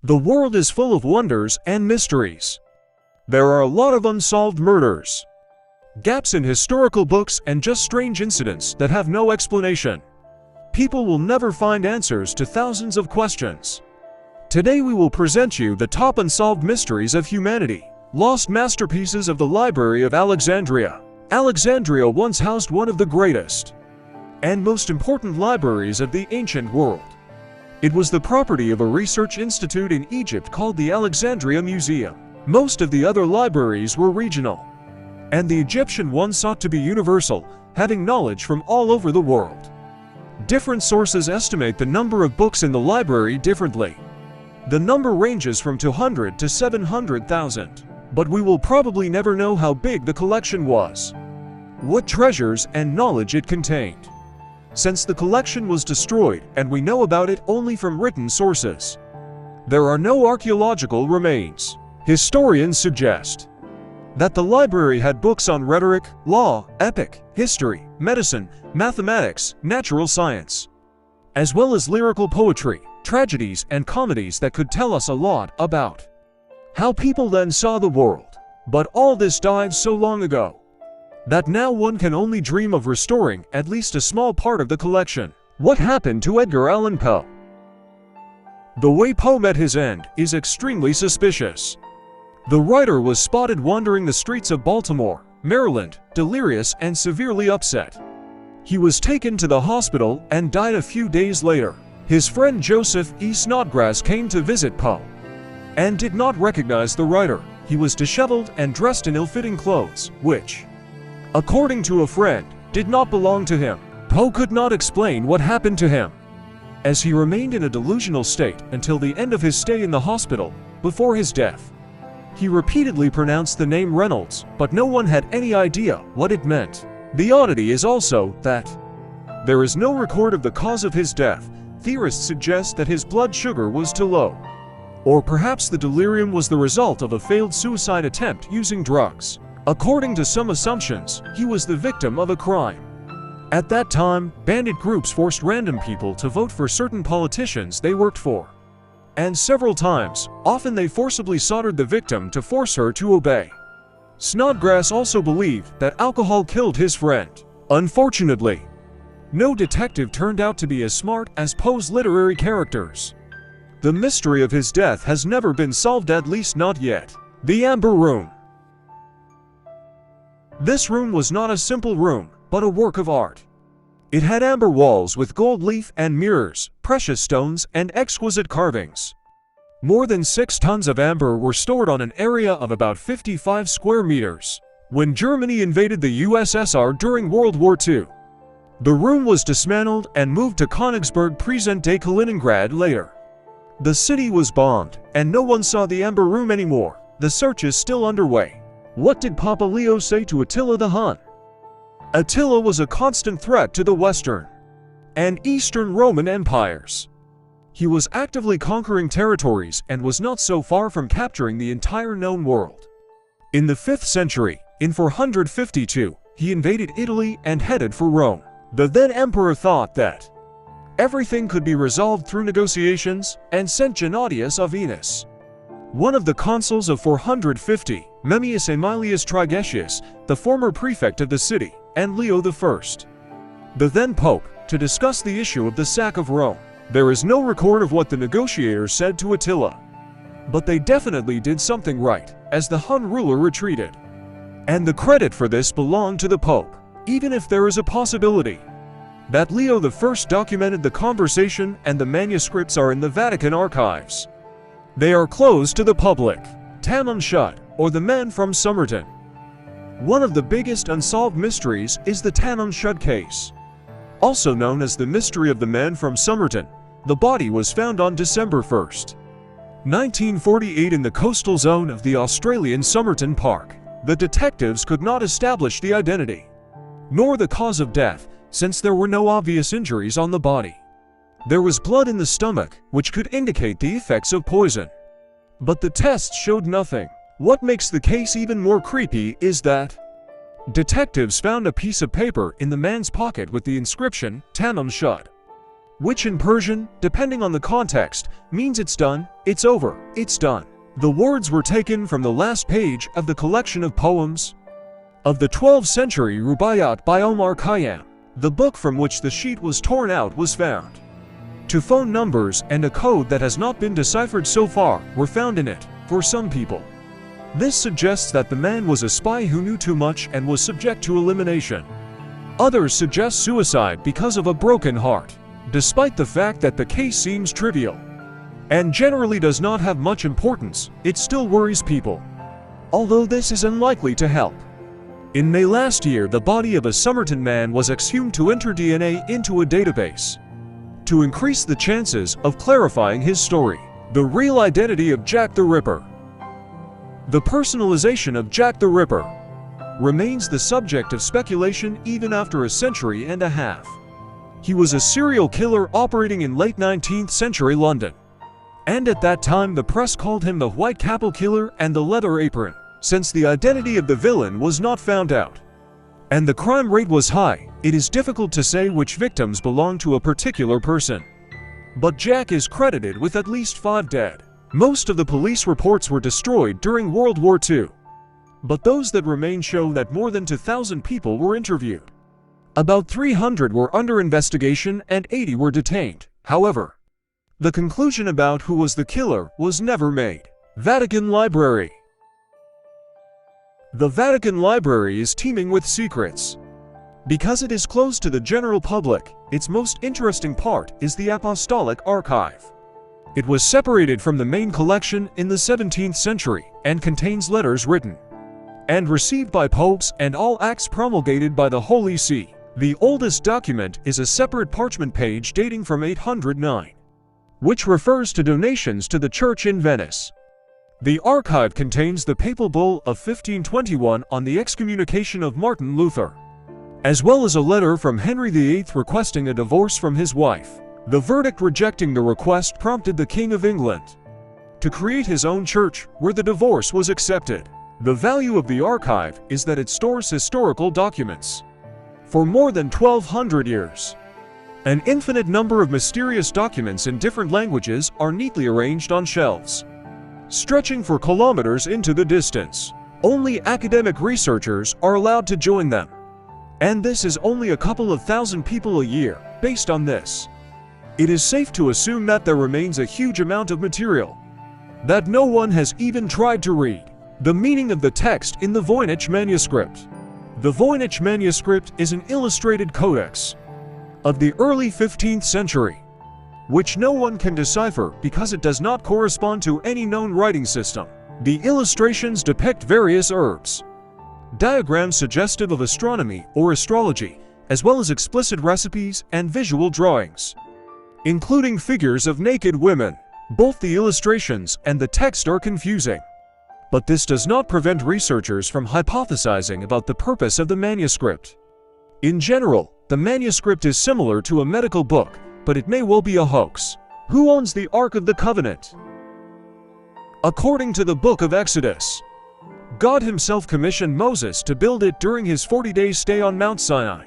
The world is full of wonders and mysteries. There are a lot of unsolved murders, gaps in historical books, and just strange incidents that have no explanation. People will never find answers to thousands of questions. Today we will present you the top unsolved mysteries of humanity, lost masterpieces of the Library of Alexandria. Alexandria once housed one of the greatest and most important libraries of the ancient world. It was the property of a research institute in Egypt called the Alexandria Museum. Most of the other libraries were regional, and the Egyptian one sought to be universal, having knowledge from all over the world. Different sources estimate the number of books in the library differently. The number ranges from 200 to 700,000, but we will probably never know how big the collection was, what treasures and knowledge it contained, since the collection was destroyed and we know about it only from written sources. There are no archaeological remains. Historians suggest that the library had books on rhetoric, law, epic, history, medicine, mathematics, natural science, as well as lyrical poetry, tragedies, and comedies that could tell us a lot about how people then saw the world. But all this died so long ago that now one can only dream of restoring at least a small part of the collection. What happened to Edgar Allan Poe? The way Poe met his end is extremely suspicious. The writer was spotted wandering the streets of Baltimore, Maryland, delirious and severely upset. He was taken to the hospital and died a few days later. His friend Joseph E. Snodgrass came to visit Poe and did not recognize the writer. He was disheveled and dressed in ill-fitting clothes, which, according to a friend, did not belong to him. Poe could not explain what happened to him, as he remained in a delusional state until the end of his stay in the hospital. Before his death, he repeatedly pronounced the name Reynolds, but no one had any idea what it meant. The oddity is also that there is no record of the cause of his death. Theorists suggest that his blood sugar was too low, or perhaps the delirium was the result of a failed suicide attempt using drugs. According to some assumptions, he was the victim of a crime. At that time, bandit groups forced random people to vote for certain politicians they worked for. And several times, often they forcibly soldered the victim to force her to obey. Snodgrass also believed that alcohol killed his friend. Unfortunately, no detective turned out to be as smart as Poe's literary characters. The mystery of his death has never been solved, at least not yet. The Amber Room. This room was not a simple room, but a work of art. It had amber walls with gold leaf and mirrors, precious stones, and exquisite carvings. More than 6 tons of amber were stored on an area of about 55 square meters. When Germany invaded the USSR during World War II, the room was dismantled and moved to Königsberg, present-day Kaliningrad, later. The city was bombed, and no one saw the Amber Room anymore. The search is still underway. What did Papa Leo say to Attila the Hun? Attila was a constant threat to the Western and Eastern Roman empires. He was actively conquering territories and was not so far from capturing the entire known world. In the 5th century, in 452, he invaded Italy and headed for Rome. The then emperor thought that everything could be resolved through negotiations and sent Gennadius of Venus, one of the consuls of 450, Memmius Aemilius Trigetius, the former prefect of the city, and Leo I, the then pope, to discuss the issue of the sack of Rome. There is no record of what the negotiators said to Attila, but they definitely did something right, as the Hun ruler retreated. And the credit for this belonged to the pope, even if there is a possibility that Leo I documented the conversation, and the manuscripts are in the Vatican archives. They are closed to the public. Tamam Shud, or the Man from Somerton. One of the biggest unsolved mysteries is the Tamam Shud case, also known as the mystery of the Man from Somerton. The body was found on December 1, 1948 in the coastal zone of the Australian Somerton Park. The detectives could not establish the identity, nor the cause of death, since there were no obvious injuries on the body. There was blood in the stomach, which could indicate the effects of poison, but the tests showed nothing. What makes the case even more creepy is that detectives found a piece of paper in the man's pocket with the inscription, Tamam Shud. which in Persian, depending on the context, means it's done, it's over, it's done. The words were taken from the last page of the collection of poems of the 12th century Rubaiyat by Omar Khayyam. The book from which the sheet was torn out was found. Two phone numbers and a code that has not been deciphered so far were found in it. For some people, this suggests that the man was a spy who knew too much and was subject to elimination. Others suggest suicide because of a broken heart. Despite the fact that the case seems trivial and generally does not have much importance, it still worries people, although this is unlikely to help. In May last year, the body of a Somerton man was exhumed to enter DNA into a database to increase the chances of clarifying his story. The real identity of Jack the Ripper. The personalization of Jack the Ripper remains the subject of speculation even after a century and a half. He was a serial killer operating in late 19th century London, and at that time the press called him the White Capel Killer and the Leather Apron. Since the identity of the villain was not found out, and the crime rate was high, it is difficult to say which victims belong to a particular person. But Jack is credited with at least 5 dead. Most of the police reports were destroyed during World War II, but those that remain show that more than 2,000 people were interviewed. About 300 were under investigation and 80 were detained. However, the conclusion about who was the killer was never made. Vatican Library. The Vatican Library is teeming with secrets. Because it is closed to the general public, its most interesting part is the Apostolic Archive. It was separated from the main collection in the 17th century and contains letters written and received by popes and all acts promulgated by the Holy See. The oldest document is a separate parchment page dating from 809, which refers to donations to the church in Venice. The archive contains the papal bull of 1521 on the excommunication of Martin Luther, as well as a letter from Henry VIII requesting a divorce from his wife. The verdict rejecting the request prompted the King of England to create his own church, where the divorce was accepted. The value of the archive is that it stores historical documents for more than 1,200 years. An infinite number of mysterious documents in different languages are neatly arranged on shelves, stretching for kilometers into the distance. Only academic researchers are allowed to join them, and this is only a couple of thousand people a year. Based on this, it is safe to assume that there remains a huge amount of material that no one has even tried to read. The meaning of the text in the Voynich manuscript. The Voynich manuscript is an illustrated codex of the early 15th century, which no one can decipher because it does not correspond to any known writing system. The illustrations depict various herbs, diagrams suggestive of astronomy or astrology, as well as explicit recipes and visual drawings, including figures of naked women. Both the illustrations and the text are confusing, but this does not prevent researchers from hypothesizing about the purpose of the manuscript. In general, the manuscript is similar to a medical book, but it may well be a hoax. Who owns the Ark of the Covenant? According to the book of Exodus, God himself commissioned Moses to build it during his 40-day stay on Mount Sinai.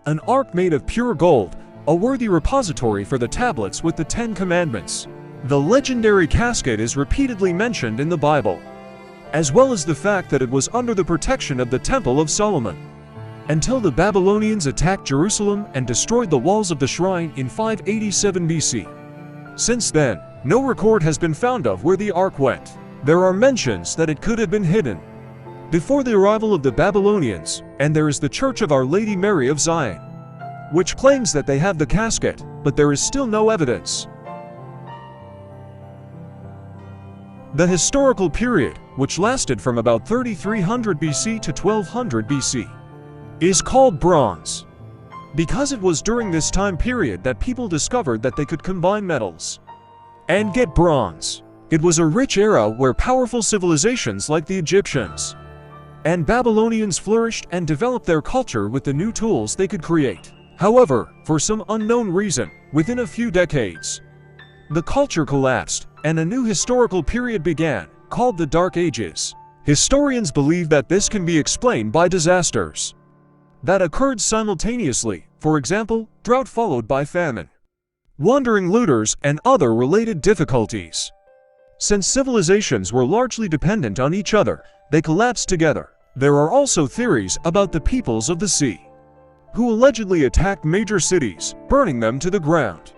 An ark made of pure gold, a worthy repository for the tablets with the 10 Commandments. The legendary casket is repeatedly mentioned in the Bible, as well as the fact that it was under the protection of the Temple of Solomon, until the Babylonians attacked Jerusalem and destroyed the walls of the shrine in 587 BC. Since then, no record has been found of where the ark went. There are mentions that it could have been hidden before the arrival of the Babylonians, and there is the Church of Our Lady Mary of Zion, which claims that they have the casket, but there is still no evidence. The historical period, which lasted from about 3300 BC to 1200 BC, is called Bronze, because it was during this time period that people discovered that they could combine metals and get bronze. It was a rich era where powerful civilizations like the Egyptians and Babylonians flourished and developed their culture with the new tools they could create. However, for some unknown reason, within a few decades, the culture collapsed and a new historical period began, called the Dark Ages. Historians believe that this can be explained by disasters that occurred simultaneously, for example, drought followed by famine, wandering looters, and other related difficulties. Since civilizations were largely dependent on each other, they collapsed together. There are also theories about the peoples of the sea, who allegedly attacked major cities, burning them to the ground.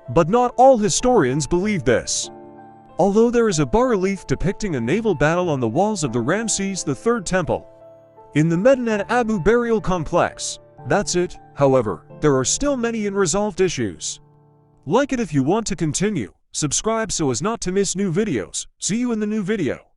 But not all historians believe this. Although there is a bas-relief depicting a naval battle on the walls of the Ramses III Temple in the Medinet Abu burial complex. That's it. However, there are still many unresolved issues. Like it if you want to continue. Subscribe so as not to miss new videos. See you in the new video.